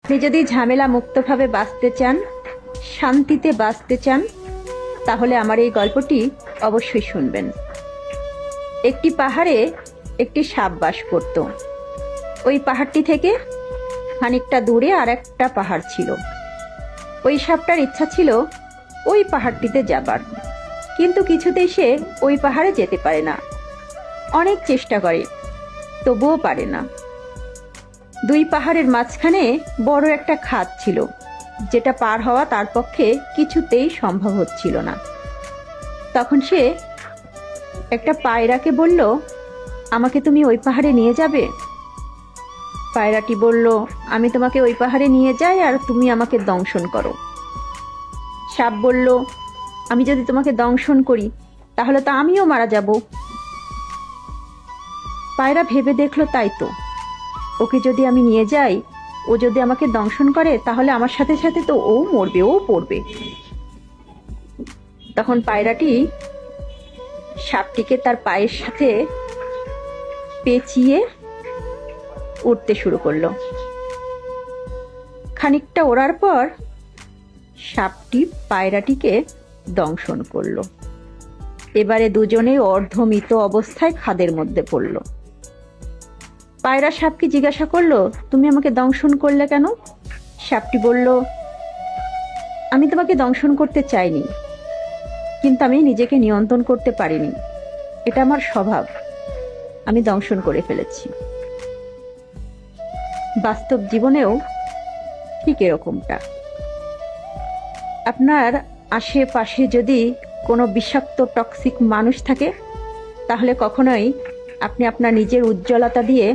আপনি যদি ঝামেলা মুক্তভাবে বাঁচতে চান, শান্তিতে বাঁচতে চান, তাহলে আমার এই গল্পটি অবশ্যই শুনবেন। একটি পাহাড়ে একটি সাপ বাস করত। ওই পাহাড়টি থেকে খানিকটা দূরে আর একটা পাহাড় ছিল। ওই সাপটার ইচ্ছা ছিল ওই পাহাড়টিতে যাবার, কিন্তু কিছুতেই সে ওই পাহাড়ে যেতে পারে না। অনেক চেষ্টা করে, তবুও পারে না। দুই পাহাড়ের মাঝখানে বড় একটা খাদ ছিল, যেটা পার হওয়া তার পক্ষে কিছুতেই সম্ভব হচ্ছিল না। তখন সে একটা পায়রাকে বলল, আমাকে তুমি ওই পাহাড়ে নিয়ে যাবে? পায়রাটি বলল, আমি তোমাকে ওই পাহাড়ে নিয়ে যাই আর তুমি আমাকে দংশন করো। সাপ বলল, আমি যদি তোমাকে দংশন করি তাহলে তো আমিও মারা যাব। পায়রা ভেবে দেখলো, তাই তো, ওকে যদি আমি নিয়ে যাই, ও যদি আমাকে দংশন করে তাহলে আমার সাথে সাথে তো ও মরবে, ও পড়বে। তখন পায়রাটি সাপটিকে তার পায়ের সাথে পেঁচিয়ে উড়তে শুরু করলো। খানিকটা ওড়ার পর সাপটি পায়রাটিকে দংশন করলো। এবারে দুজনে অর্ধমৃত অবস্থায় খাদের মধ্যে পড়ল। পায়রা সাপকে জিজ্ঞাসা করলো, তুমি আমাকে দংশন করলে কেন? সাপটি বলল, আমি তোমাকে দংশন করতে চাইনি, কিন্তু আমি নিজেকে নিয়ন্ত্রণ করতে পারিনি। এটা আমার স্বভাব, আমি দংশন করে ফেলেছি। বাস্তব জীবনেও ঠিক এরকমটা। আপনার আশেপাশে যদি কোনো বিষাক্ত টক্সিক মানুষ থাকে, তাহলে কখনোই আপনি আপনার নিজের উজ্জ্বলতা দিয়ে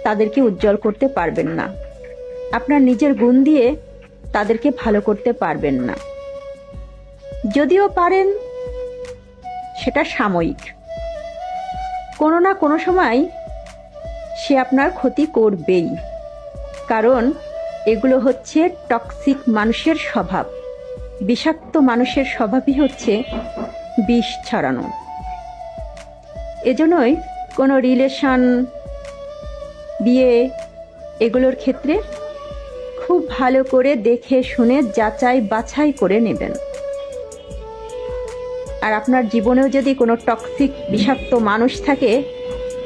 তাদেরকে উজ্জ্বল করতে পারবেন না। আপনার নিজের গুণ দিয়ে তাদেরকে ভালো করতে পারবেন না। যদিও পারেন, সেটা সাময়িক। কোনো না কোনো সময় সে আপনার ক্ষতি করবেই, কারণ এগুলো হচ্ছে টক্সিক মানুষের স্বভাব। বিষাক্ত মানুষের স্বভাবই হচ্ছে বিষ ছড়ানো। এজন্যই কোনো রিলেশন, বিয়ে, এগুলোর ক্ষেত্রে খুব ভালো করে দেখে শুনে যাচাই বাছাই করে নেবেন। আর আপনার জীবনেও যদি কোনো টক্সিক বিষাক্ত মানুষ থাকে,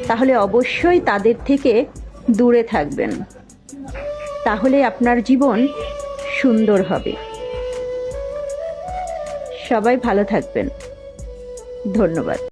তাহলে অবশ্যই তাদের থেকে দূরে থাকবেন। তাহলে আপনার জীবন সুন্দর হবে। সবাই ভালো থাকবেন। ধন্যবাদ।